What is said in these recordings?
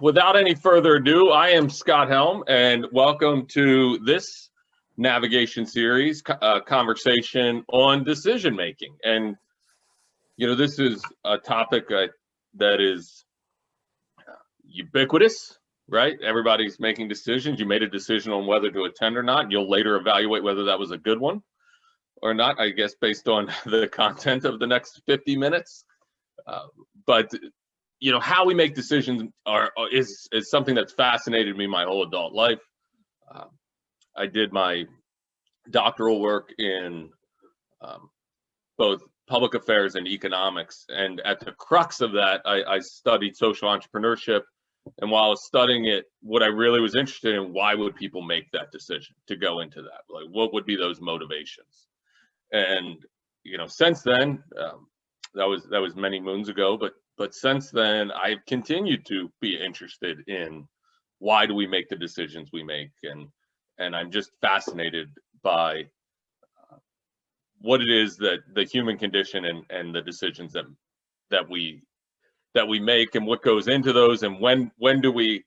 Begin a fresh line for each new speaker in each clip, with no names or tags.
without any further ado, I am Scott Helm, and welcome to this navigation series, conversation on decision making. And this is a topic that is ubiquitous, right? Everybody's making decisions. You made a decision on whether to attend or not. You'll later evaluate whether that was a good one or not, I guess, based on the content of the next 50 minutes. But how we make decisions is something that's fascinated me my whole adult life. I did my doctoral work in both public affairs and economics, and at the crux of that, I studied social entrepreneurship. And while I was studying it, what I really was interested in, why would people make that decision to go into that? Like, what would be those motivations? And since then, that was many moons ago, but since then, I've continued to be interested in why do we make the decisions we make, and I'm just fascinated by what it is that the human condition and the decisions that we make and what goes into those, and when do we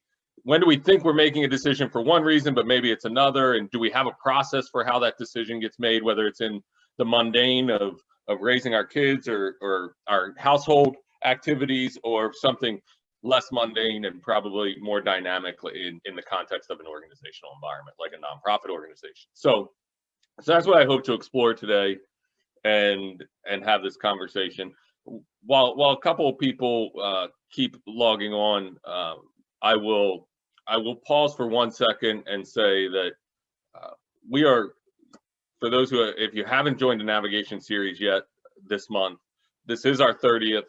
think we're making a decision for one reason, but maybe it's another, and do we have a process for how that decision gets made, whether it's in the mundane of raising our kids or our household activities, or something less mundane and probably more dynamic in the context of an organizational environment like a nonprofit organization. So that's what I hope to explore today and have this conversation. While a couple of people keep logging on, I will pause for 1 second and say that we are, for those who, if you haven't joined the navigation series yet this month, this is our 30th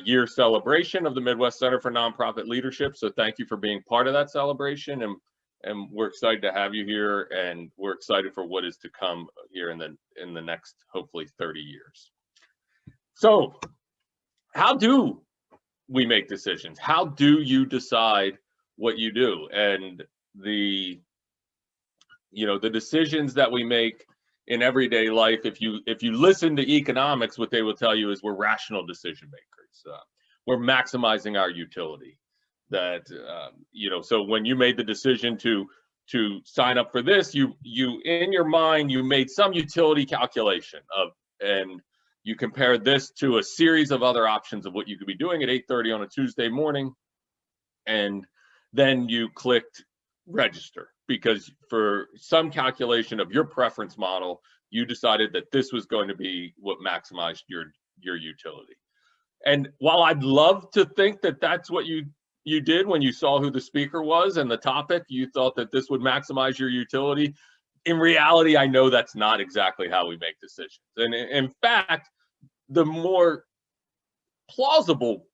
year celebration of the Midwest Center for Nonprofit Leadership. So thank you for being part of that celebration, and we're excited to have you here, and we're excited for what is to come here in the next, hopefully, 30 years. So how do we make decisions? How do you decide what you do? And the decisions that we make in everyday life, if you listen to economics, what they will tell you is we're rational decision makers. We're maximizing our utility. That so when you made the decision to sign up for this, you in your mind you made some utility calculation and you compared this to a series of other options of what you could be doing at 8:30 on a Tuesday morning, and then you clicked register because for some calculation of your preference model, you decided that this was going to be what maximized your utility. And while I'd love to think that that's what you did when you saw who the speaker was and the topic, you thought that this would maximize your utility. In reality, I know that's not exactly how we make decisions. And in fact, the more plausible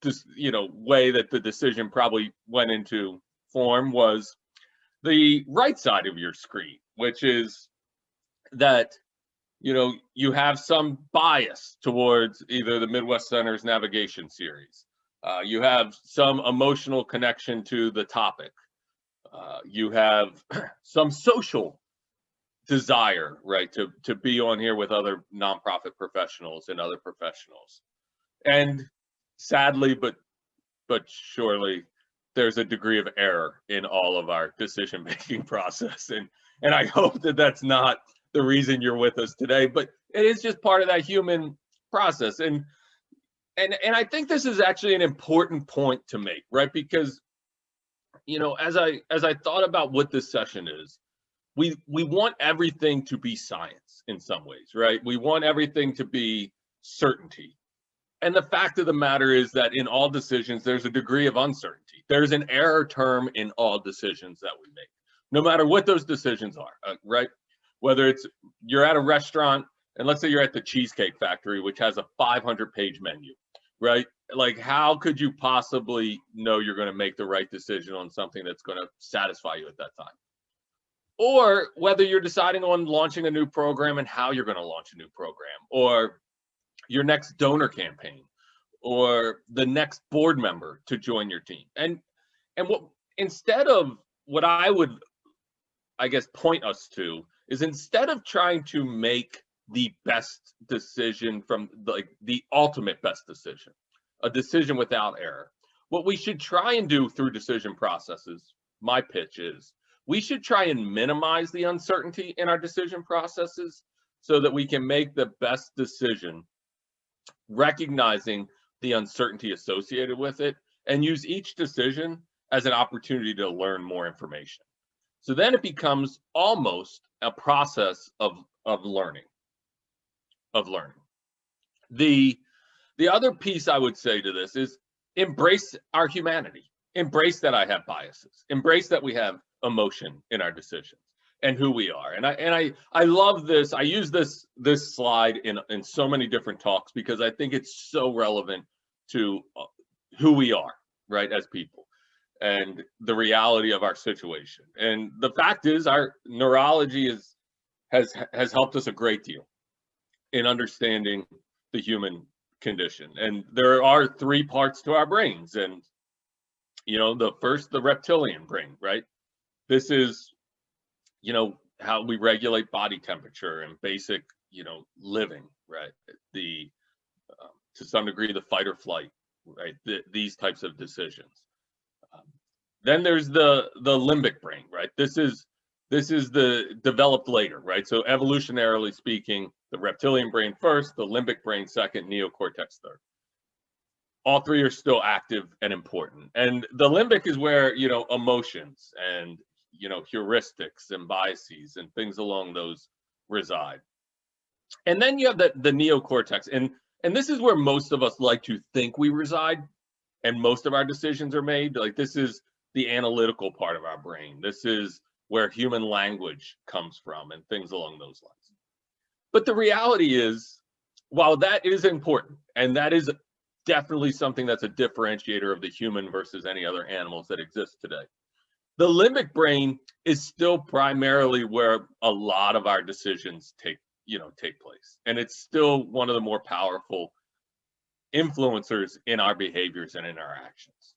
way that the decision probably went into form was the right side of your screen, which is that you have some bias towards either the Midwest Center's navigation series. You have some emotional connection to the topic. You have some social desire, right, to be on here with other nonprofit professionals and other professionals. And sadly, but surely, there's a degree of error in all of our decision-making process. And I hope that that's not the reason you're with us today, but it is just part of that human process. And I think this is actually an important point to make, right? Because, as I thought about what this session is, we want everything to be science in some ways, right? We want everything to be certainty. And the fact of the matter is that in all decisions, there's a degree of uncertainty. There's an error term in all decisions that we make, no matter what those decisions are, right? Whether it's you're at a restaurant, and let's say you're at the Cheesecake Factory, which has a 500-page menu, right? Like, how could you possibly know you're going to make the right decision on something that's going to satisfy you at that time? Or whether you're deciding on launching a new program and how you're going to launch a new program, or your next donor campaign, or the next board member to join your team. And instead of what I would, I guess, point us to is, instead of trying to make the best decision from the ultimate best decision, a decision without error, What we should try and do through decision processes, my pitch is, we should try and minimize the uncertainty in our decision processes so that we can make the best decision, recognizing the uncertainty associated with it, and use each decision as an opportunity to learn more information. So then it becomes almost a process of learning, of learning. The other piece I would say to this is embrace our humanity. Embrace that I have biases. Embrace that we have emotion in our decisions and who we are. And I love this. I use this slide in so many different talks because I think it's so relevant to who we are, right, as people and the reality of our situation. And the fact is, our neurology has helped us a great deal in understanding the human condition. And there are three parts to our brains. And, you know, the first, the reptilian brain, right? This is, you know, how we regulate body temperature and basic, you know, living, right? The, to some degree, the fight or flight, right? These types of decisions. Then there's the limbic brain, right? This is the developed later, right? So evolutionarily speaking, the reptilian brain first, the limbic brain second, neocortex third. All three are still active and important. And the limbic is where, you know, emotions and, you know, heuristics and biases and things along those reside. And then you have the neocortex. And this is where most of us like to think we reside and most of our decisions are made. Like, this is the analytical part of our brain. This is where human language comes from and things along those lines. But the reality is, while that is important, and that is definitely something that's a differentiator of the human versus any other animals that exist today, the limbic brain is still primarily where a lot of our decisions take place. And it's still one of the more powerful influencers in our behaviors and in our actions.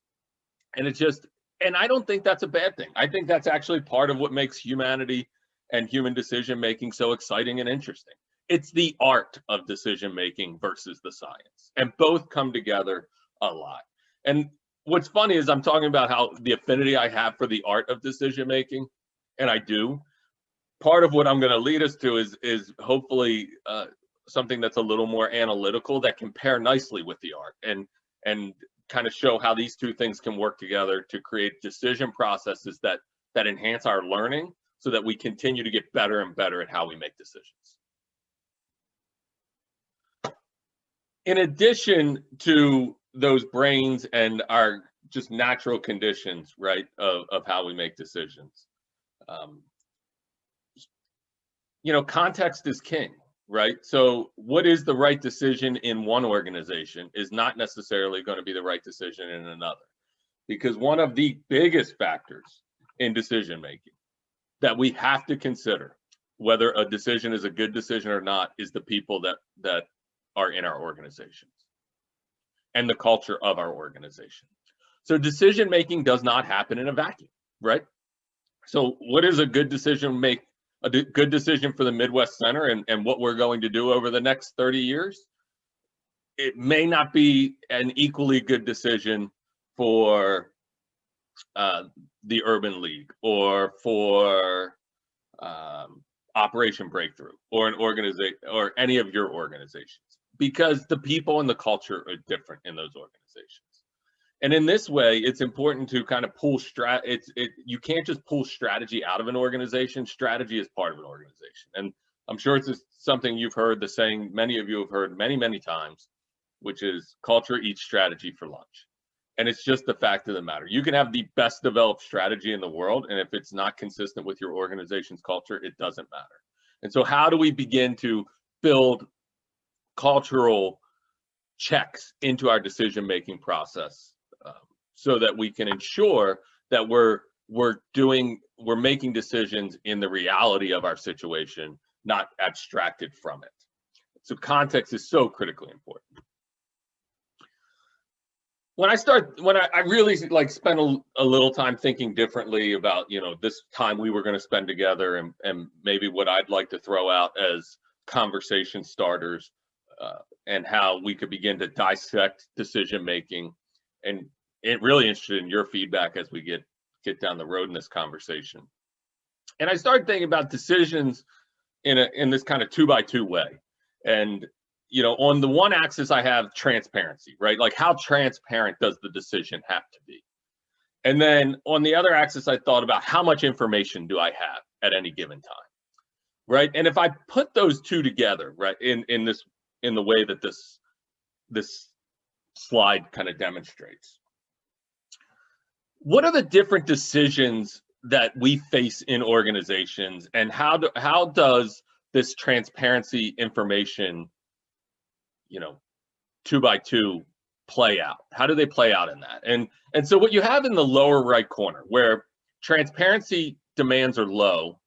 And I don't think that's a bad thing. I think that's actually part of what makes humanity and human decision making so exciting and interesting. It's the art of decision making versus the science, and both come together a lot. And what's funny is I'm talking about how the affinity I have for the art of decision making, and I do. Part of what I'm going to lead us to is hopefully something that's a little more analytical that can pair nicely with the art and kind of show how these two things can work together to create decision processes that enhance our learning so that we continue to get better and better at how we make decisions. In addition to those brains and our just natural conditions, right, of how we make decisions, you know, context is king, right? So what is the right decision in one organization is not necessarily going to be the right decision in another, because one of the biggest factors in decision making that we have to consider whether a decision is a good decision or not is the people that are in our organizations and the culture of our organization. So decision making does not happen in a vacuum, right? So what is a good decision good decision for the Midwest Center and what we're going to do over the next 30 years? It may not be an equally good decision for the Urban League or for Operation Breakthrough or an organization or any of your organizations, because the people and the culture are different in those organizations. And in this way, it's important to kind of pull you can't just pull strategy out of an organization. Strategy is part of an organization. And I'm sure it's something you've heard, the saying many of you have heard many, many times, which is culture eats strategy for lunch. And it's just the fact of the matter. You can have the best developed strategy in the world, and if it's not consistent with your organization's culture, it doesn't matter. And so how do we begin to build cultural checks into our decision-making process so that we can ensure that we're making decisions in the reality of our situation, not abstracted from it. So context is so critically important. When I really like spent a little time thinking differently about, you know, this time we were going to spend together and maybe what I'd like to throw out as conversation starters and how we could begin to dissect decision making and really interested in your feedback as we get down the road in this conversation. And I started thinking about decisions in this kind of 2x2 way. And on the one axis, I have transparency, right? Like, how transparent does the decision have to be? And then on the other axis, I thought about how much information do I have at any given time, right? And if I put those two together, right, in the way that this slide kind of demonstrates, what are the different decisions that we face in organizations, and how does this transparency information, 2x2, play out? How do they play out in that? And so what you have in the lower right corner, where transparency demands are low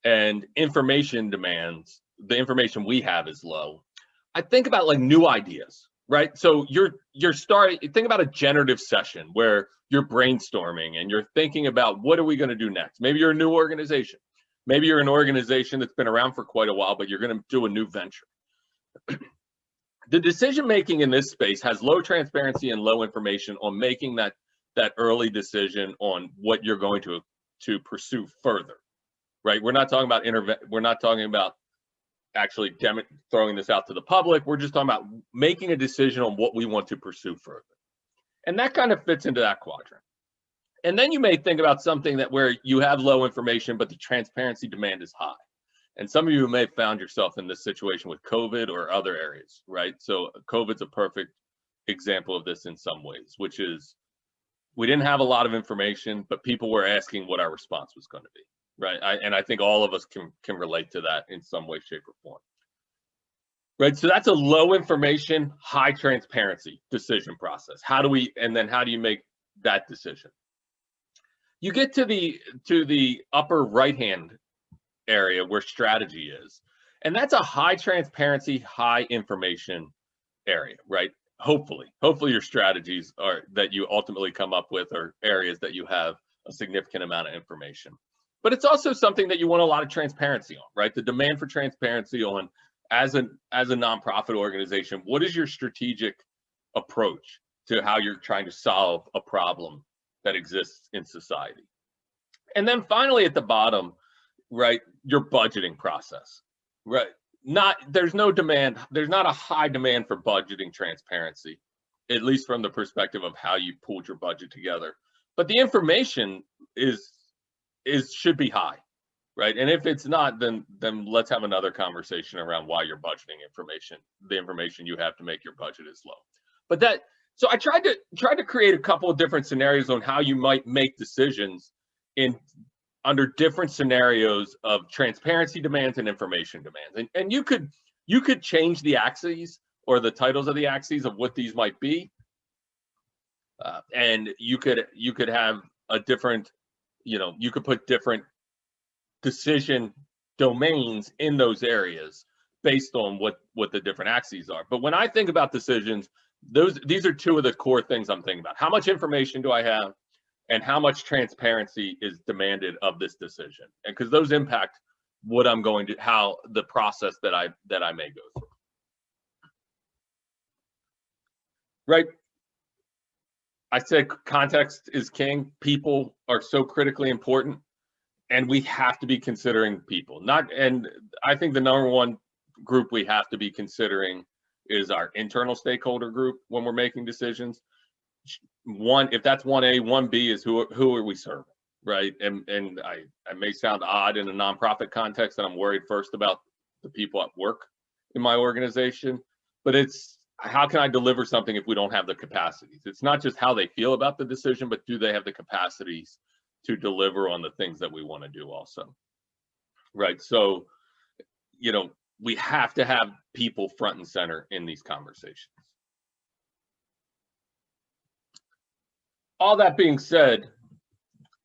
and information demands, the information we have is low, I think about like new ideas, right? So you're starting, think about a generative session where you're brainstorming and you're thinking about, what are we going to do next? Maybe you're a new organization. Maybe you're an organization that's been around for quite a while, but you're going to do a new venture. The decision making in this space has low transparency and low information on making that early decision on what you're going to pursue further, right? We're not talking about we're not talking about actually throwing this out to the public. We're just talking about making a decision on what we want to pursue further. And that kind of fits into that quadrant. And then you may think about something where you have low information, but the transparency demand is high. And some of you may have found yourself in this situation with COVID or other areas, right? So COVID's a perfect example of this in some ways, which is we didn't have a lot of information, but people were asking what our response was going to be, right? And I think all of us can relate to that in some way, shape, or form. Right, so that's a low information, high transparency decision process. How do you make that decision? You get to the upper right hand area where strategy is, and that's a high transparency, high information area, right? Hopefully your strategies that you ultimately come up with are areas that you have a significant amount of information. But it's also something that you want a lot of transparency on, right? The demand for transparency on, as a nonprofit organization, what is your strategic approach to how you're trying to solve a problem that exists in society? And then finally at the bottom, right, your budgeting process, right? There's not a high demand for budgeting transparency, at least from the perspective of how you pulled your budget together. But the information should be high. Right, and if it's not, then let's have another conversation around why your budgeting the information you have to make your budget is low. But so I tried to create a couple of different scenarios on how you might make decisions under different scenarios of transparency demands and information demands. And you could change the axes or the titles of the axes of what these might be, and you could have a different, you could put different decision domains in those areas based on what the different axes are. But when I think about decisions, these are two of the core things I'm thinking about. How much information do I have, and how much transparency is demanded of this decision? And because those impact how the process that I may go through. Right? I said context is king. People are so critically important. And we have to be considering people. And I think the number one group we have to be considering is our internal stakeholder group when we're making decisions. If that's 1A, 1B is who are we serving, right? And I may sound odd in a nonprofit context, and I'm worried first about the people at work in my organization, but it's how can I deliver something if we don't have the capacities? It's not just how they feel about the decision, but do they have the capacities to deliver on the things that we want to do also, right? So, we have to have people front and center in these conversations. All that being said,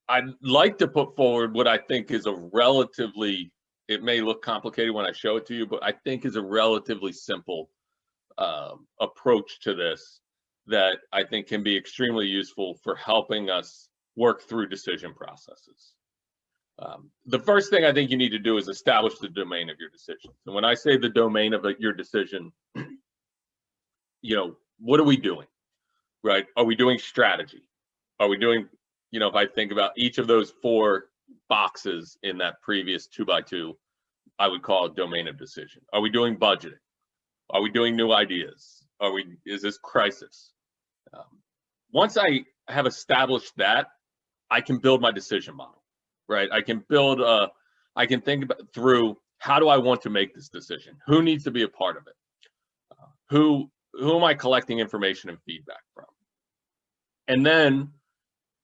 I'd like to put forward what I think is it may look complicated when I show it to you, but I think is a relatively simple approach to this that I think can be extremely useful for helping us work through decision processes. The first thing I think you need to do is establish the domain of your decision. And when I say the domain of your decision, what are we doing? right? Are we doing strategy? Are we doing, if I think about each of those 4 boxes in that previous 2x2, I would call it domain of decision. Are we doing budgeting? Are we doing new ideas? Is this crisis? Once I have established that, I can build my decision model, right? I can think about through, how do I want to make this decision? Who needs to be a part of it? Who am I collecting information and feedback from? And then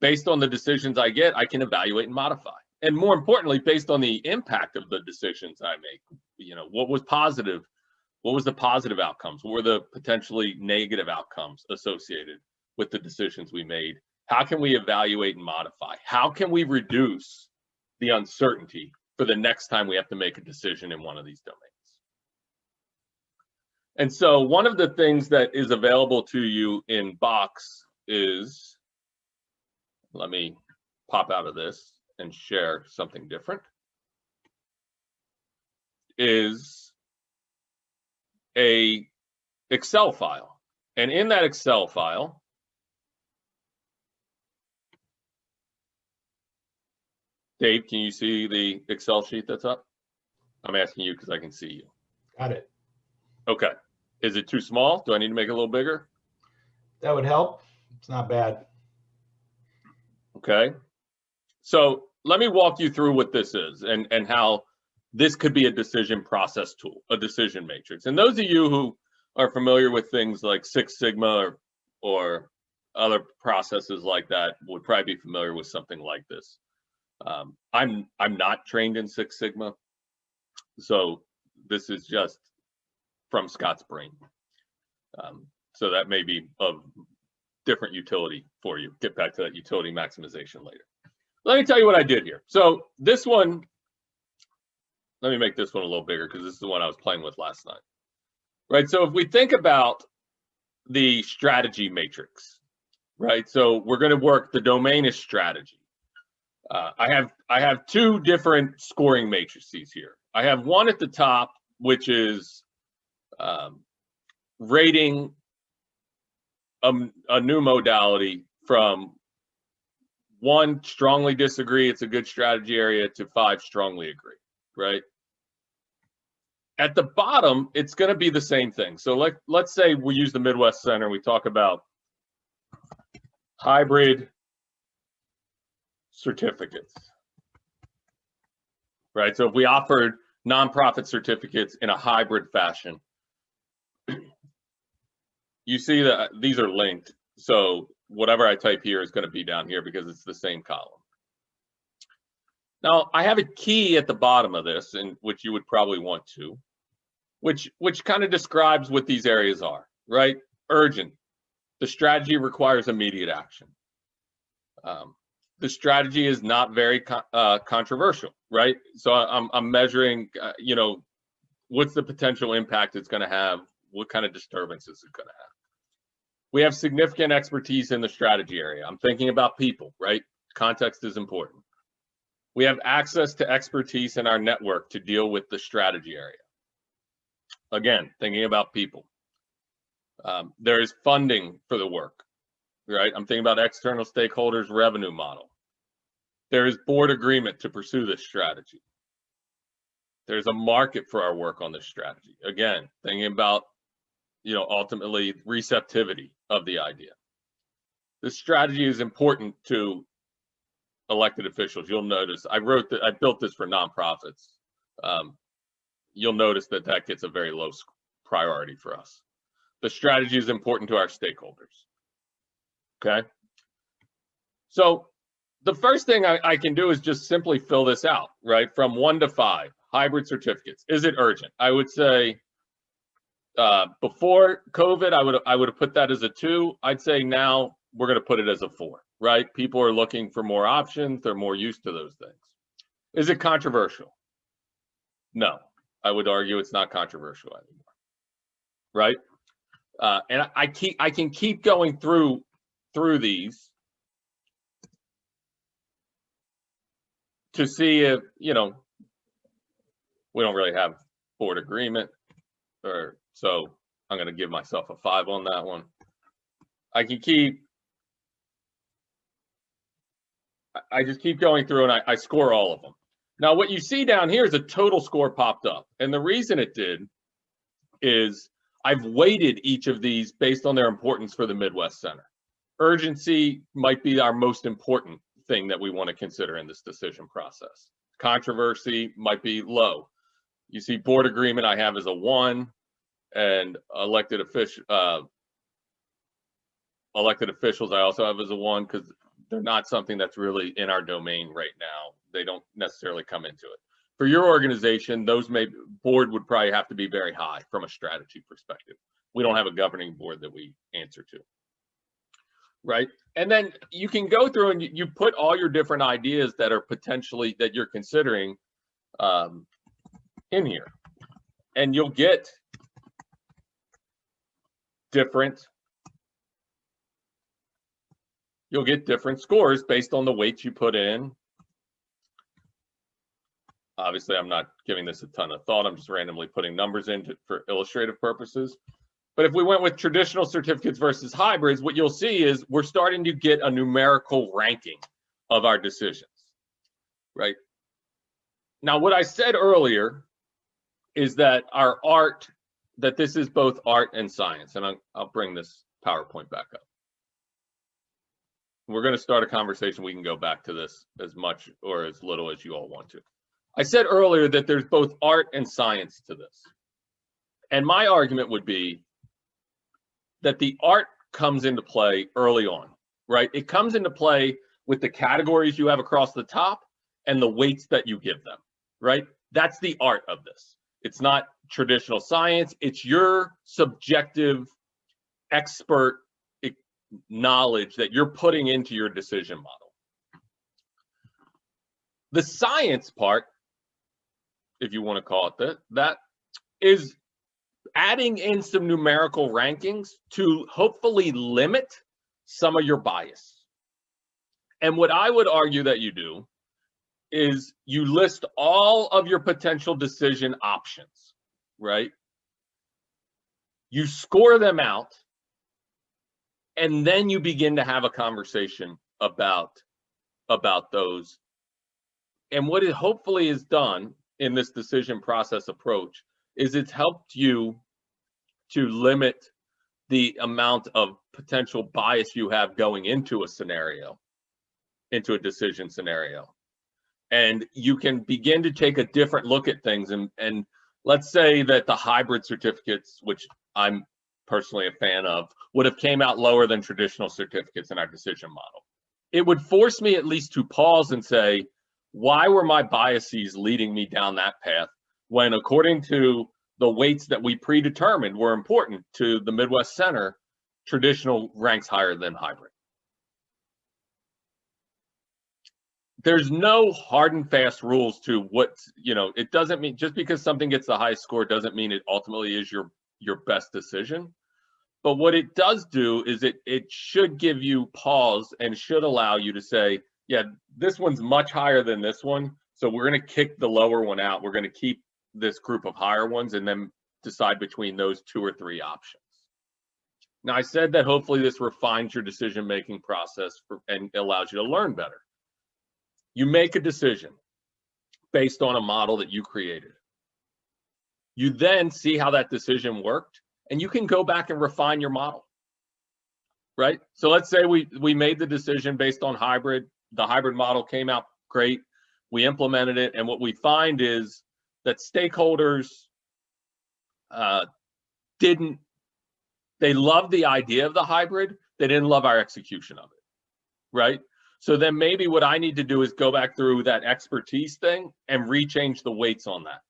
based on the decisions I get, I can evaluate and modify. And more importantly, based on the impact of the decisions I make, what was positive? What was the positive outcomes? What were the potentially negative outcomes associated with the decisions we made? How can we evaluate and modify? How can we reduce the uncertainty for the next time we have to make a decision in one of these domains? And so one of the things that is available to you in Box is, let me pop out of this and share something different, is a Excel file. And in that Excel file, Dave, can you see the Excel sheet that's up? I'm asking you because I can see you.
Got it.
Okay. Is it too small? Do I need to make it a little bigger?
That would help. It's not bad.
Okay. So let me walk you through what this is and how this could be a decision process tool, a decision matrix. And those of you who are familiar with things like Six Sigma or other processes like that would probably be familiar with something like this. I'm not trained in Six Sigma, so this is just from Scott's brain. So that may be of different utility for you. Get back to that utility maximization later. Let me tell you what I did here. So this one, let me make this one a little bigger because this is the one I was playing with last night. Right, so if we think about the strategy matrix, right? So we're going to work, the domain is strategy. I have 2 different scoring matrices here. I have one at the top, which is rating a new modality from 1, strongly disagree, it's a good strategy area, to 5, strongly agree, right? At the bottom, it's going to be the same thing. So let's say we use the Midwest Center. We talk about hybrid certificates, right? So if we offered nonprofit certificates in a hybrid fashion, you see that these are linked. So whatever I type here is going to be down here because it's the same column. Now, I have a key at the bottom of this, and which you would probably want to, which kind of describes what these areas are, right? Urgent. The strategy requires immediate action. The strategy is not very controversial, right? So I'm measuring, what's the potential impact it's going to have? What kind of disturbance is it going to have? We have significant expertise in the strategy area. I'm thinking about people, right? Context is important. We have access to expertise in our network to deal with the strategy area. Again, thinking about people. There is funding for the work, right? I'm thinking about external stakeholders' revenue model. There is board agreement to pursue this strategy. There's a market for our work on this strategy. Again, thinking about, ultimately receptivity of the idea. This strategy is important to elected officials. You'll notice I built this for nonprofits. You'll notice that gets a very low priority for us. The strategy is important to our stakeholders. Okay. So the first thing I can do is just simply fill this out, right? From 1 to 5, hybrid certificates. Is it urgent? I would say before COVID, I would have put that as a 2. I'd say now we're going to put it as a 4, right? People are looking for more options. They're more used to those things. Is it controversial? No, I would argue it's not controversial anymore, right? And I can keep going through these to see if, we don't really have board agreement, so I'm going to give myself a 5 on that one. I can I just keep going through and I score all of them. Now, what you see down here is a total score popped up. And the reason it did is I've weighted each of these based on their importance for the Midwest Center. Urgency might be our most important thing that we want to consider in this decision process. Controversy might be low. You see board agreement I have as a 1, and elected officials I also have as a 1 because they're not something that's really in our domain right now. They don't necessarily come into it. For your organization, board would probably have to be very high from a strategy perspective. We don't have a governing board that we answer to, right? And then you can go through and you put all your different ideas that are potentially that you're considering in here, and you'll get different scores based on the weights you put in. Obviously, I'm not giving this a ton of thought. I'm just randomly putting numbers in for illustrative purposes. But if we went with traditional certificates versus hybrids, what you'll see is we're starting to get a numerical ranking of our decisions, right? Now, what I said earlier is that that this is both art and science. And I'll bring this PowerPoint back up. We're going to start a conversation. We can go back to this as much or as little as you all want to. I said earlier that there's both art and science to this. And my argument would be that the art comes into play early on, right? It comes into play with the categories you have across the top and the weights that you give them, right? That's the art of this. It's not traditional science. It's your subjective expert knowledge that you're putting into your decision model. The science part, if you want to call it that is adding in some numerical rankings to hopefully limit some of your bias. And what I would argue that you do is you list all of your potential decision options, right? You score them out, and then you begin to have a conversation about those. And what it hopefully is done in this decision process approach is it's helped you to limit the amount of potential bias you have going into a scenario, into a decision scenario. And you can begin to take a different look at things. And let's say that the hybrid certificates, which I'm personally a fan of, would have came out lower than traditional certificates in our decision model. It would force me at least to pause and say, why were my biases leading me down that path when, according to the weights that we predetermined were important to the Midwest Center, traditional ranks higher than hybrid? There's no hard and fast rules to what, it doesn't mean just because something gets the highest score doesn't mean it ultimately is your best decision. But what it does do is it should give you pause and should allow you to say, yeah, this one's much higher than this one, so we're going to kick the lower one out. We're going to keep this group of higher ones and then decide between those 2 or 3 options. Now, I said that hopefully this refines your decision-making process and allows you to learn better. You make a decision based on a model that you created. You then see how that decision worked, and you can go back and refine your model, right? So let's say we made the decision based on hybrid. The hybrid model came out great. We implemented it, and what we find is that stakeholders they loved the idea of the hybrid. They didn't love our execution of it, right? So then maybe what I need to do is go back through that expertise thing and rechange the weights on that.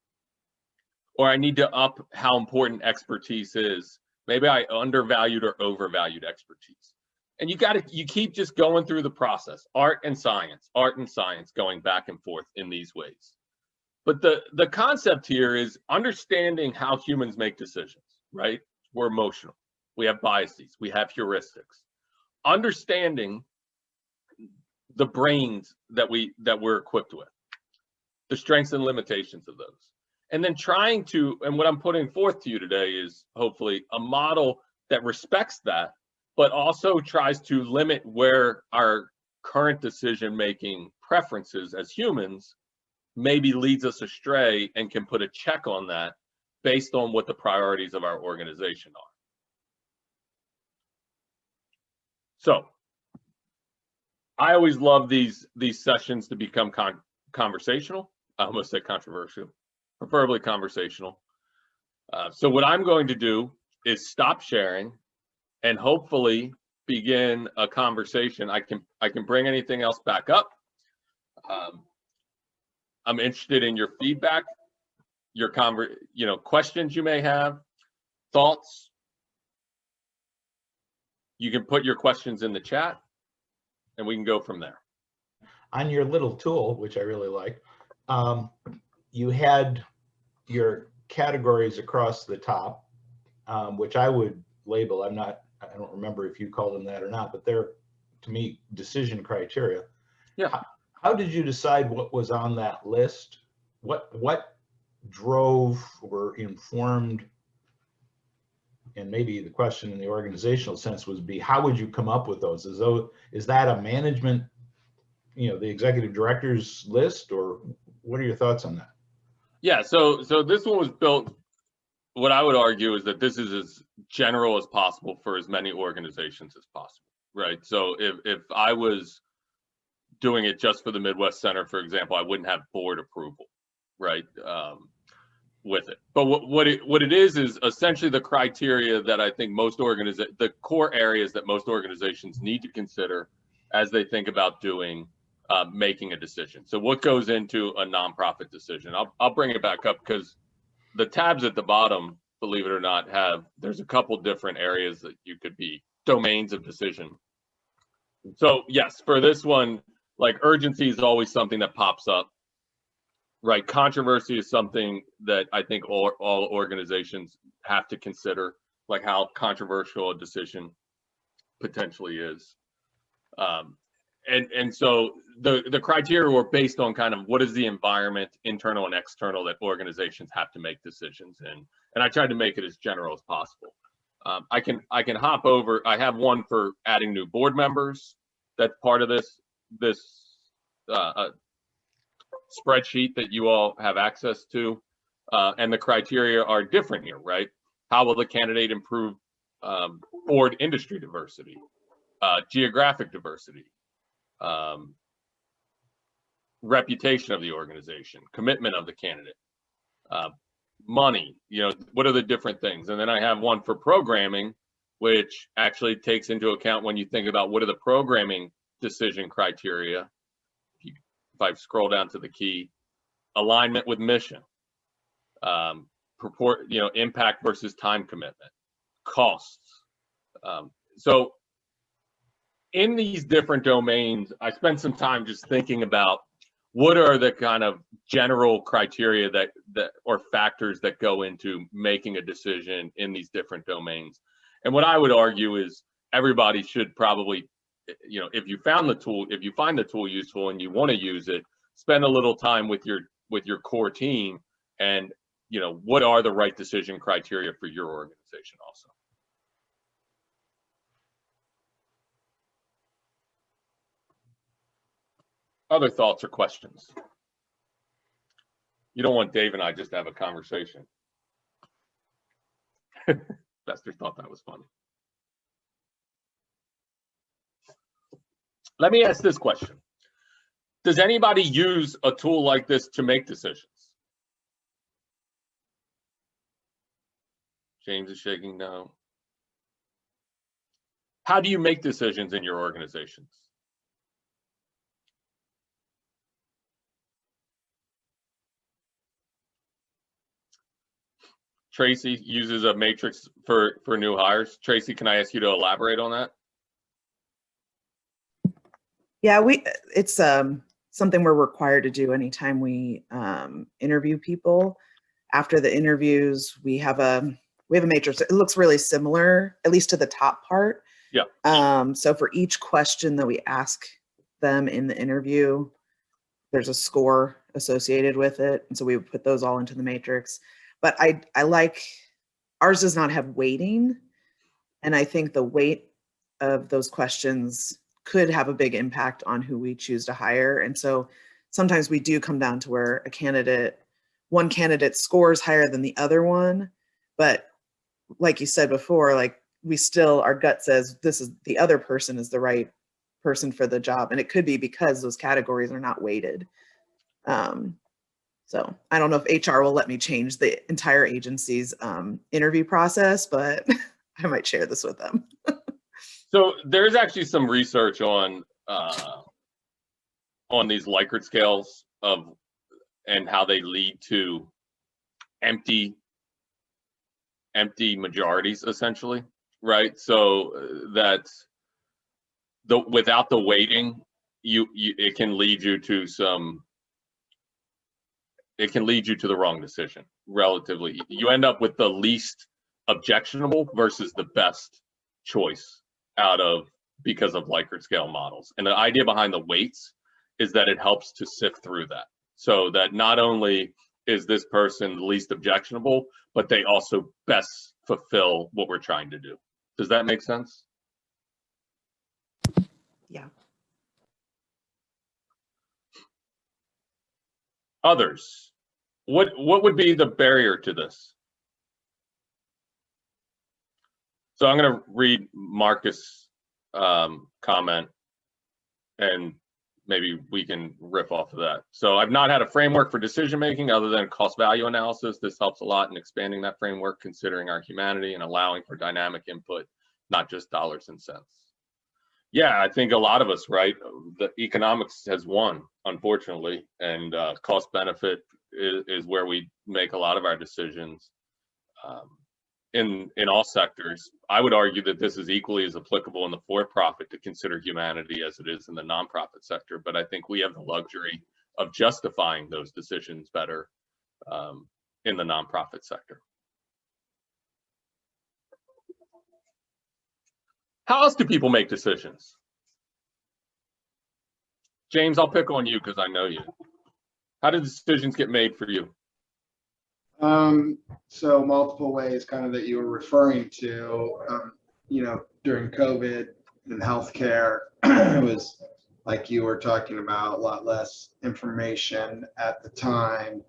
Or I need to up how important expertise is. Maybe I undervalued or overvalued expertise. And you keep just going through the process, art and science going back and forth in these ways. But the concept here is understanding how humans make decisions, right? We're emotional. We have biases. We have heuristics. Understanding the brains that we're equipped with, the strengths and limitations of those. And then and what I'm putting forth to you today is hopefully a model that respects that, but also tries to limit where our current decision-making preferences as humans maybe leads us astray, and can put a check on that based on what the priorities of our organization are. So I always love these sessions to become conversational. I almost said controversial, preferably conversational. So what I'm going to do is stop sharing and hopefully begin a conversation. I can bring anything else back up. I'm interested in your feedback, your questions you may have, thoughts. You can put your questions in the chat and we can go from there.
On your little tool, which I really like, you had your categories across the top, which I would label, I don't remember if you called them that or not, but they're, to me, decision criteria.
Yeah.
How did you decide what was on that list? What drove or informed, and maybe the question in the organizational sense would be, how would you come up with those? Is that a management, the executive director's list, or what are your thoughts on that?
Yeah, so this one was built, what I would argue is that this is as general as possible for as many organizations as possible, right? So if I was doing it just for the Midwest Center, for example, I wouldn't have board approval, right, with it. But what it is essentially the criteria that I think the core areas that most organizations need to consider as they think about doing making a decision. So what goes into a nonprofit decision? I'll bring it back up because the tabs at the bottom, believe it or not, there's a couple different areas that you could be domains of decision. So yes, for this one, like urgency is always something that pops up, right? Controversy is something that I think all organizations have to consider, like how controversial a decision potentially is. And so the criteria were based on kind of what is the environment, internal and external, that organizations have to make decisions in. And I tried to make it as general as possible. I can hop over. I have one for adding new board members. That's part of this spreadsheet that you all have access to. And the criteria are different here, right? How will the candidate improve board industry diversity, geographic diversity, reputation of the organization, commitment of the candidate, money, what are the different things? And then I have one for programming, which actually takes into account when you think about what are the programming decision criteria. If I scroll down to the key, alignment with mission, impact versus time commitment, costs. So in these different domains, I spent some time just thinking about what are the kind of general criteria that or factors that go into making a decision in these different domains. And what I would argue is everybody should probably, if you find the tool useful and you want to use it, spend a little time with your core team and what are the right decision criteria for your organization also. Other thoughts or questions? You don't want Dave and I just to have a conversation. Bester thought that was funny. Let me ask this question. Does anybody use a tool like this to make decisions? James is shaking no. How do you make decisions in your organizations? Tracy uses a matrix for new hires. Tracy, can I ask you to elaborate on that?
Yeah, it's something we're required to do anytime we interview people. After the interviews, we have a matrix. It looks really similar, at least to the top part.
Yeah.
So for each question that we ask them in the interview, there's a score associated with it, and so we would put those all into the matrix. But I like, ours does not have weighting, and I think the weight of those questions could have a big impact on who we choose to hire. And so sometimes we do come down to where one candidate scores higher than the other one, but like you said before, like we still, our gut says the other person is the right person for the job. And it could be because those categories are not weighted. So I don't know if HR will let me change the entire agency's interview process, but I might share this with them.
So there's actually some research on these Likert scales and how they lead to empty majorities, essentially, right? So that without the weighting, it can lead you to the wrong decision. Relatively, you end up with the least objectionable versus the best choice because of Likert scale models. And the idea behind the weights is that it helps to sift through that, so that not only is this person the least objectionable, but they also best fulfill what we're trying to do. Does that make sense?
Yeah.
Others, what would be the barrier to this? So I'm going to read Marcus' comment, and maybe we can riff off of that. So I've not had a framework for decision making other than cost value analysis. This helps a lot in expanding that framework, considering our humanity and allowing for dynamic input, not just dollars and cents. Yeah, I think a lot of us, right? The economics has won, unfortunately, and cost benefit is where we make a lot of our decisions in all sectors. I would argue that this is equally as applicable in the for-profit to consider humanity as it is in the nonprofit sector, but I think we have the luxury of justifying those decisions better in the nonprofit sector. How else do people make decisions? James, I'll pick on you because I know you. How do decisions get made for you?
So multiple ways kind of that you were referring to, during COVID and healthcare, it was like you were talking about a lot less information at the time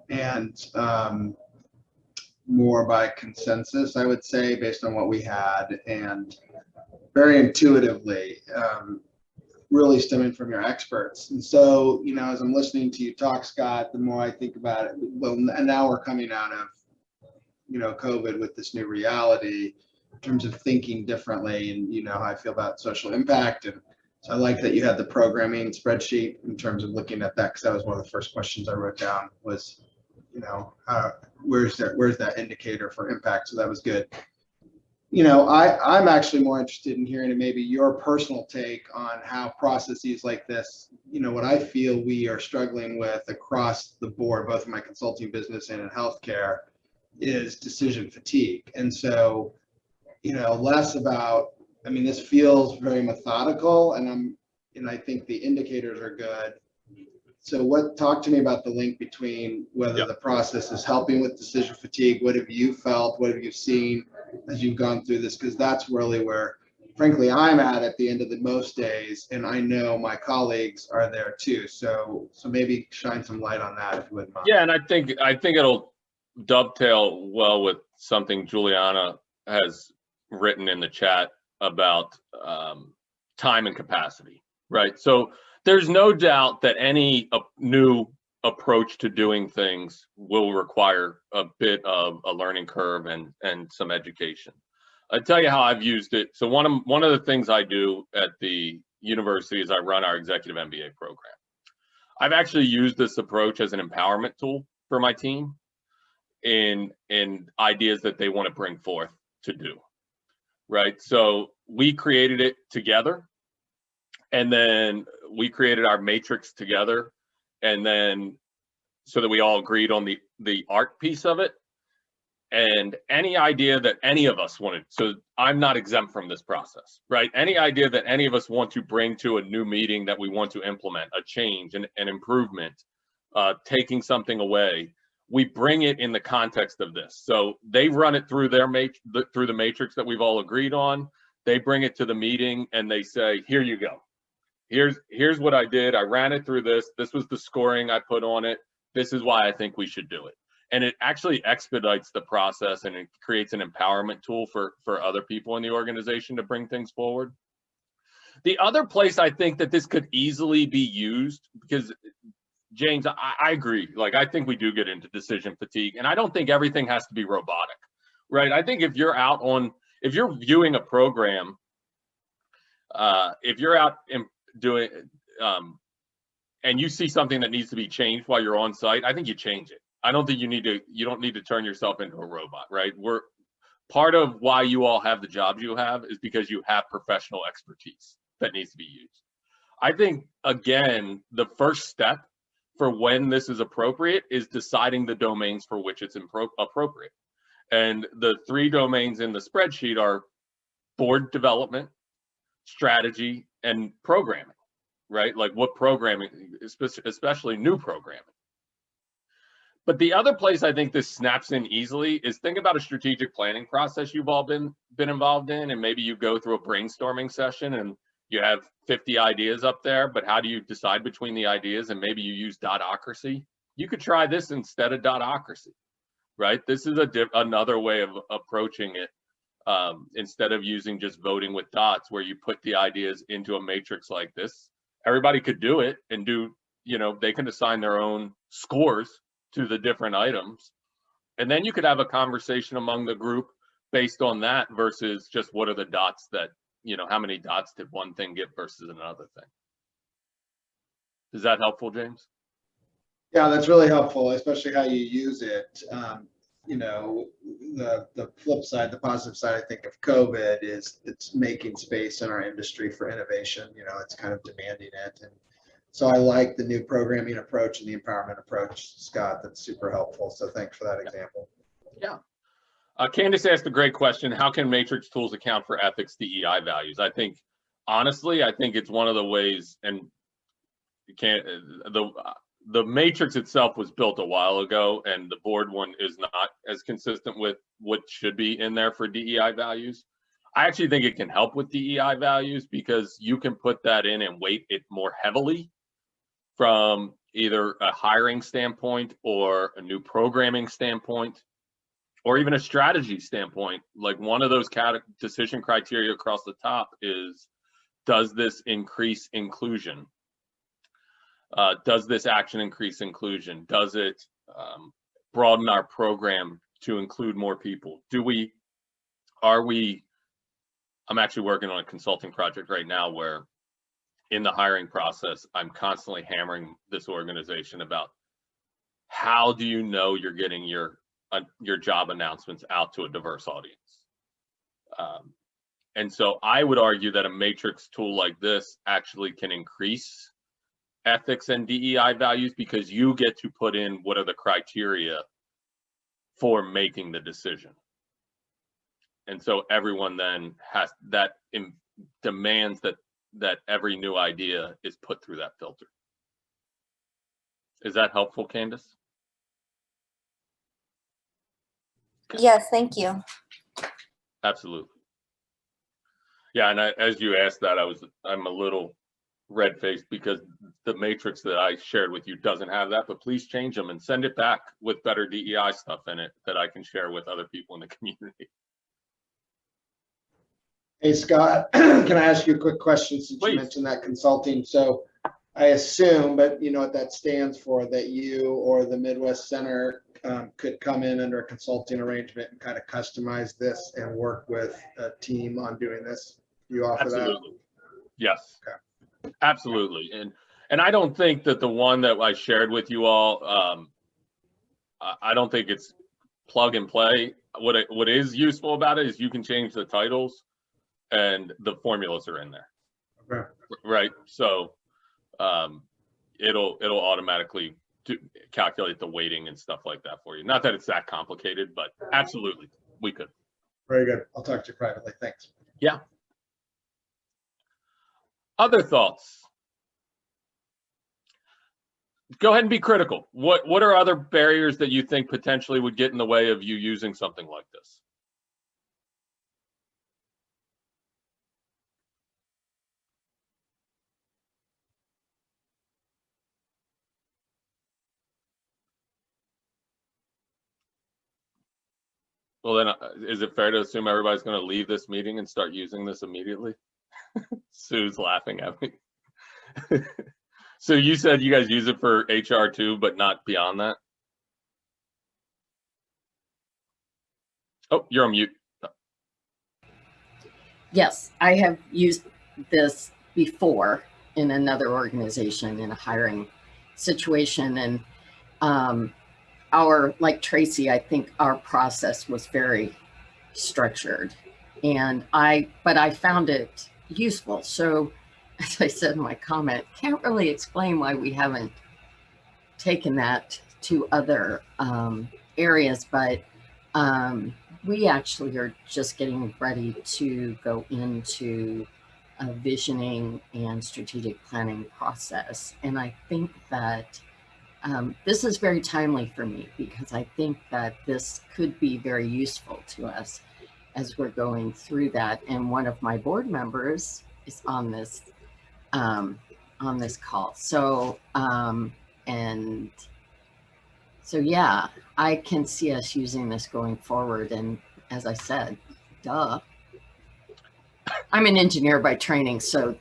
and more by consensus, I would say, based on what we had, and very intuitively, really stemming from your experts. And so, as I'm listening to you talk, Scott, the more I think about it, well, and now we're coming out of, COVID with this new reality in terms of thinking differently, and how I feel about social impact. And so I like that you had the programming spreadsheet in terms of looking at that, because that was one of the first questions I wrote down was, where's that indicator for impact? So that was good. I'm actually more interested in hearing maybe your personal take on how processes like this, what I feel we are struggling with across the board, both in my consulting business and in healthcare, is decision fatigue. And so, less about, this feels very methodical, and I think the indicators are good. So talk to me about the link between whether the process is helping with decision fatigue. What have you felt? What have you seen as you've gone through this? Because that's really where, frankly, I'm at the end of the most days, and I know my colleagues are there too. So maybe shine some light on that, if you wouldn't mind.
Yeah, and I think it'll dovetail well with something Juliana has written in the chat about time and capacity, right? So there's no doubt that any new approach to doing things will require a bit of a learning curve and some education. I'll tell you how I've used it. So one of the things I do at the university is I run our executive MBA program. I've actually used this approach as an empowerment tool for my team in ideas that they want to bring forth to do, right? So we created it together, and then we created our matrix together, and then so that we all agreed on the art piece of it. And any idea that any of us wanted, so I'm not exempt from this process, right? Any idea that any of us want to bring to a new meeting that we want to implement, a change, an improvement, taking something away, we bring it in the context of this. So they run it through through the matrix that we've all agreed on. They bring it to the meeting and they say, here you go. Here's what I did. I ran it through this. This was the scoring I put on it. This is why I think we should do it. And it actually expedites the process, and it creates an empowerment tool for other people in the organization to bring things forward. The other place I think that this could easily be used, because James, I agree. Like, I think we do get into decision fatigue, and I don't think everything has to be robotic, right? I think if you're viewing a program, if you're out doing, and you see something that needs to be changed while you're on site, I think you change it. I don't think you don't need to turn yourself into a robot, right? Part of why you all have the jobs you have is because you have professional expertise that needs to be used. I think, again, the first step for when this is appropriate is deciding the domains for which it's appropriate. And the 3 domains in the spreadsheet are board development, strategy, and programming, right? Like, what programming, especially new programming. But the other place I think this snaps in easily is, think about a strategic planning process you've all been involved in, and maybe you go through a brainstorming session and you have 50 ideas up there, but how do you decide between the ideas? And maybe you use dotocracy. You could try this instead of dotocracy, right? This is another way of approaching it, instead of using just voting with dots, where you put the ideas into a matrix like this. Everybody could do it and they can assign their own scores to the different items. And then you could have a conversation among the group based on that, versus just what are the dots that, how many dots did one thing get versus another thing. Is that helpful, James?
Yeah, that's really helpful, especially how you use it. The flip side, the positive side, I think, of COVID is it's making space in our industry for innovation. It's kind of demanding it. And so I like the new programming approach and the empowerment approach, Scott. That's super helpful. So thanks for that example.
Yeah. Candace asked a great question. How can matrix tools account for ethics, DEI values? I think, honestly, it's one of the ways, and you can't, the matrix itself was built a while ago, and the board one is not as consistent with what should be in there for DEI values. I actually think it can help with DEI values, because you can put that in and weight it more heavily from either a hiring standpoint or a new programming standpoint, or even a strategy standpoint. Like, one of those decision criteria across the top is, does this increase inclusion? Does this action increase inclusion? Does it broaden our program to include more people? I'm actually working on a consulting project right now where, in the hiring process, I'm constantly hammering this organization about, how do you know you're getting your job announcements out to a diverse audience? And so I would argue that a matrix tool like this actually can increase ethics and DEI values, because you get to put in what are the criteria for making the decision. And so everyone then has that, demands that every new idea is put through that filter. Is that helpful, Candace?
Yes, thank you.
Absolutely. Yeah, and as you asked that, I'm a little red-faced, because the matrix that I shared with you doesn't have that, but please change them and send it back with better DEI stuff in it that I can share with other people in the community.
Hey, Scott, can I ask you a quick question, since
Please.
You mentioned that consulting? So I assume, but you know what that stands for, that you or the Midwest Center could come in under a consulting arrangement and kind of customize this and work with a team on doing this. You offer
Absolutely.
that?
Yes.
Okay.
Absolutely. And I don't think that the one that I shared with you all, I don't think it's plug and play. What is useful about it is you can change the titles and the formulas are in there.
Okay.
Right. So it'll automatically calculate the weighting and stuff like that for you. Not that it's that complicated, but absolutely we could.
Very good. I'll talk to you privately. Thanks.
Yeah. Other thoughts? Go ahead and be critical. What are other barriers that you think potentially would get in the way of you using something like this? Well, then is it fair to assume everybody's going to leave this meeting and start using this immediately? Sue's laughing at me. So you said you guys use it for HR too, but not beyond that? Oh, you're on mute.
Yes, I have used this before in another organization in a hiring situation. And like Tracy, I think our process was very structured, but I found it useful. So as I said in my comment, can't really explain why we haven't taken that to other areas, but we actually are just getting ready to go into a visioning and strategic planning process. And I think that this is very timely for me because I think that this could be very useful to us as we're going through that. And one of my board members is on this call. So, yeah, I can see us using this going forward. And as I said, duh. I'm an engineer by training, so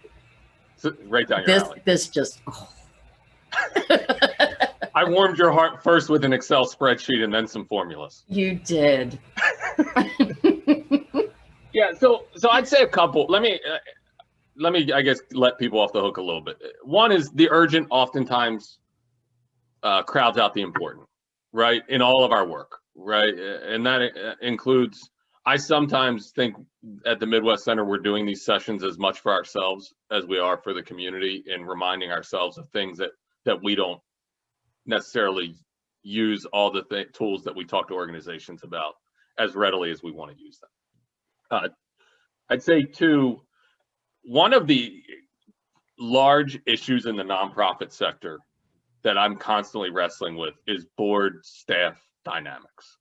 right down your alley.
This just. Oh.
I warmed your heart first with an Excel spreadsheet and then some formulas.
You did.
Yeah, so I'd say a couple. Let me I guess let people off the hook a little bit. One is the urgent oftentimes crowds out the important, right? In all of our work, right? And that includes, I sometimes think at the Midwest Center, we're doing these sessions as much for ourselves as we are for the community and reminding ourselves of things that we don't necessarily use all the tools that we talk to organizations about as readily as we want to use them. I'd say two, one of the large issues in the nonprofit sector that I'm constantly wrestling with is board staff dynamics.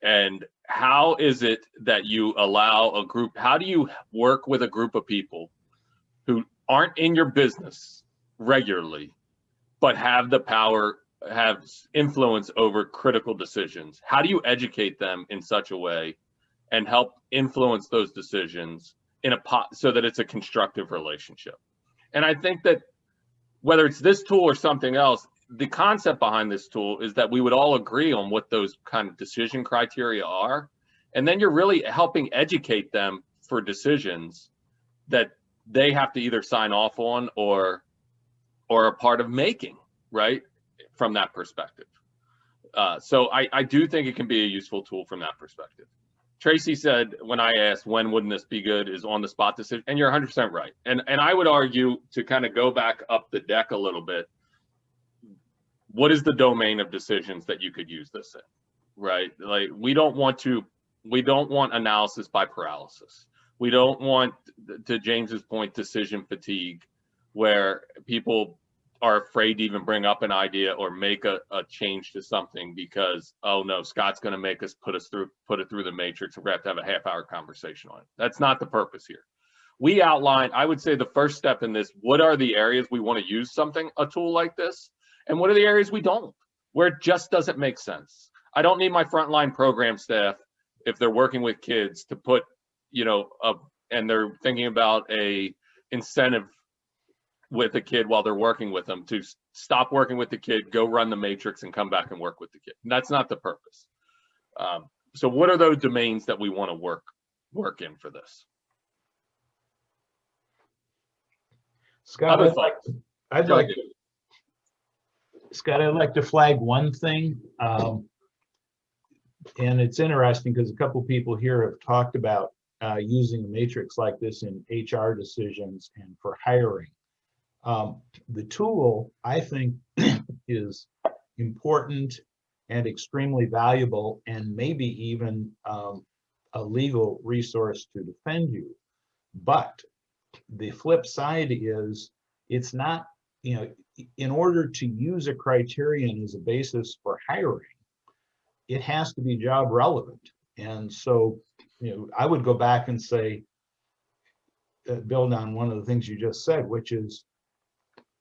And how is it that you allow a group, how do you work with a group of people who aren't in your business regularly, but have the power, have influence over critical decisions? How do you educate them in such a way and help influence those decisions in so that it's a constructive relationship? And I think that whether it's this tool or something else, the concept behind this tool is that we would all agree on what those kind of decision criteria are. And then you're really helping educate them for decisions that they have to either sign off on or a part of making, right? From that perspective. So I do think it can be a useful tool from that perspective. Tracy said, when I asked when wouldn't this be good, is on the spot decision, and you're 100% right. And I would argue, to kind of go back up the deck a little bit, what is the domain of decisions that you could use this in, right? Like, we don't want analysis by paralysis. We don't want, to James's point, decision fatigue, where people are afraid to even bring up an idea or make a change to something because, oh no, Scott's going to make us put it through the matrix. We're going to have a half-hour conversation on it. That's not the purpose here. We outlined, I would say, the first step in this, what are the areas we want to use a tool like this? And what are the areas we don't, where it just doesn't make sense? I don't need my frontline program staff, if they're working with kids, to put, and they're thinking about a incentive with a kid while they're working with them, to stop working with the kid, go run the matrix and come back and work with the kid. And that's not the purpose. So what are those domains that we want to work in for this?
Scott, I'd like to flag one thing. And it's interesting because a couple people here have talked about using a matrix like this in HR decisions and for hiring. The tool, I think, is important and extremely valuable, and maybe even a legal resource to defend you. But the flip side is, it's not, in order to use a criterion as a basis for hiring, it has to be job relevant. And so, I would go back and say, build on one of the things you just said, which is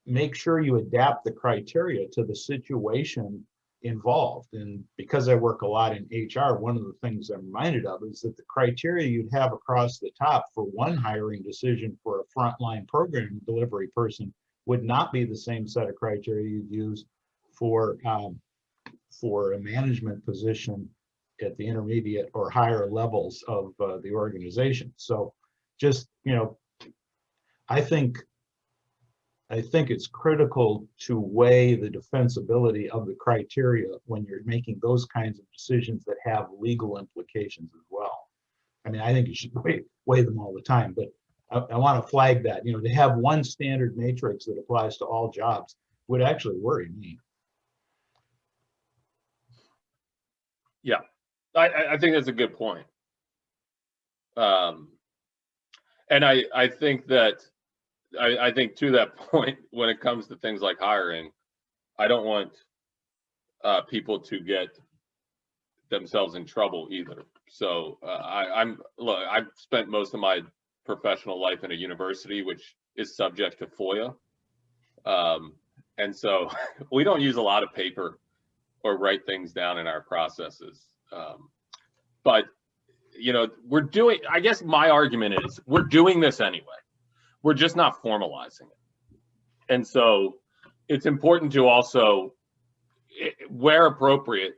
make sure you adapt the criteria to the situation involved. And because I work a lot in HR, one of the things I'm reminded of is that the criteria you'd have across the top for one hiring decision for a frontline program delivery person would not be the same set of criteria you'd use for a management position at the intermediate or higher levels of the organization. So just, I think it's critical to weigh the defensibility of the criteria when you're making those kinds of decisions that have legal implications as well. I mean, I think you should weigh them all the time, but I want to flag that, to have one standard matrix that applies to all jobs would actually worry me.
Yeah, I think that's a good point. And I think that, I think to that point, when it comes to things like hiring, I don't want people to get themselves in trouble either. So look, I've spent most of my professional life in a university, which is subject to FOIA. And so we don't use a lot of paper or write things down in our processes. But, we're doing, I guess my argument is we're doing this anyway. We're just not formalizing it. And so it's important to also, where appropriate,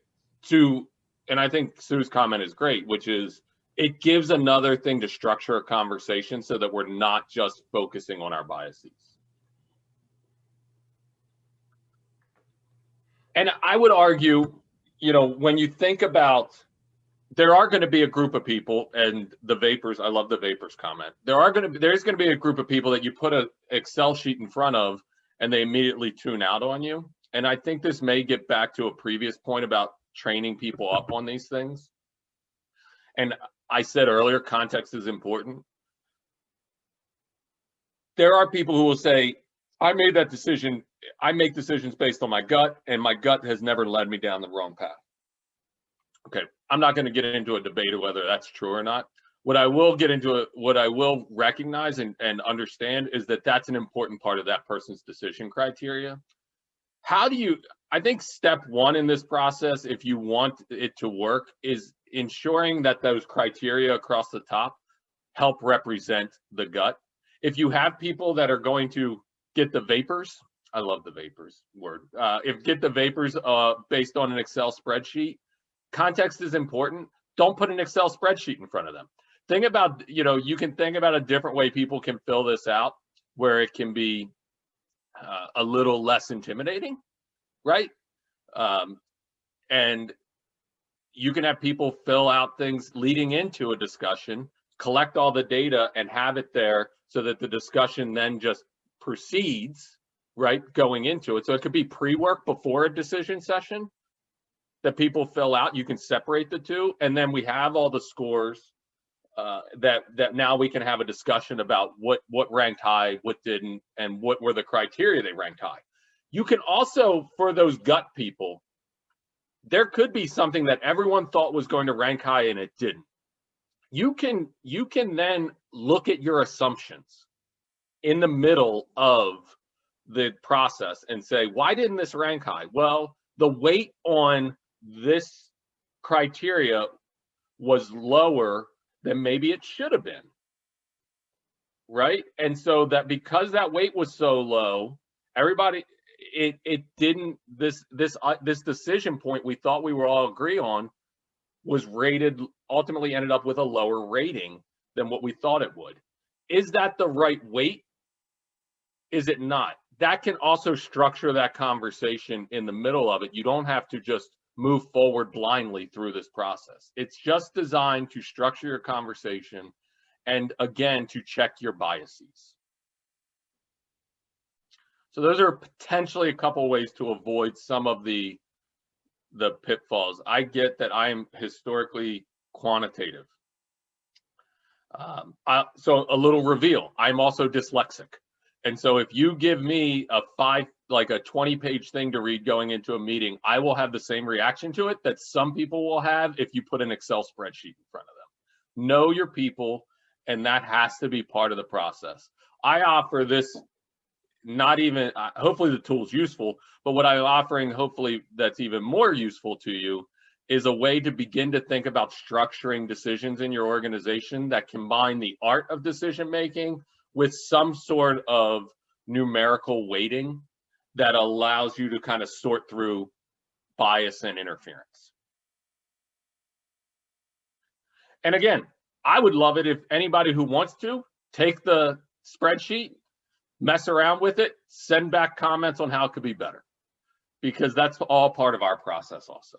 and I think Sue's comment is great, which is it gives another thing to structure a conversation so that we're not just focusing on our biases. And I would argue, when you think about, there are going to be a group of people, and the vapors, I love the vapors comment. There's going to be a group of people that you put an Excel sheet in front of and they immediately tune out on you. And I think this may get back to a previous point about training people up on these things. And I said earlier, context is important. There are people who will say, I made that decision. I make decisions based on my gut, and my gut has never led me down the wrong path. Okay, I'm not going to get into a debate of whether that's true or not. What I will recognize and understand is that that's an important part of that person's decision criteria. I think step one in this process, if you want it to work, is ensuring that those criteria across the top help represent the gut. If you have people that are going to get the vapors, I love the vapors word, get the vapors based on an Excel spreadsheet, context is important. Don't put an Excel spreadsheet in front of them. Think about, you can think about a different way people can fill this out where it can be a little less intimidating, right? And you can have people fill out things leading into a discussion, collect all the data and have it there so that the discussion then just proceeds, right, going into it. So it could be pre-work before a decision session that people fill out. You can separate the two, and then we have all the scores that now we can have a discussion about what ranked high, what didn't, and what were the criteria they ranked high. You can also, for those gut people, there could be something that everyone thought was going to rank high and it didn't. You can then look at your assumptions in the middle of the process and say, why didn't this rank high? Well, the weight on this criteria was lower than maybe it should have been, right? And so that because that weight was so low, everybody, it didn't, this decision point we thought we were all agree on was rated, ultimately ended up with a lower rating than what we thought it would. Is that the right weight? Is it not? That can also structure that conversation in the middle of it. You don't have to just move forward blindly through this process. It's just designed to structure your conversation and, again, to check your biases. So those are potentially a couple ways to avoid some of the pitfalls. I get that I am historically quantitative. So a little reveal, I'm also dyslexic. And so if you give me a 20-page thing to read going into a meeting, I will have the same reaction to it that some people will have if you put an Excel spreadsheet in front of them. Know your people, and that has to be part of the process. I offer this not even, hopefully the tool's useful, but what I'm offering, hopefully that's even more useful to you, is a way to begin to think about structuring decisions in your organization that combine the art of decision making with some sort of numerical weighting that allows you to kind of sort through bias and interference. And again, I would love it if anybody who wants to take the spreadsheet, mess around with it, send back comments on how it could be better, because that's all part of our process also.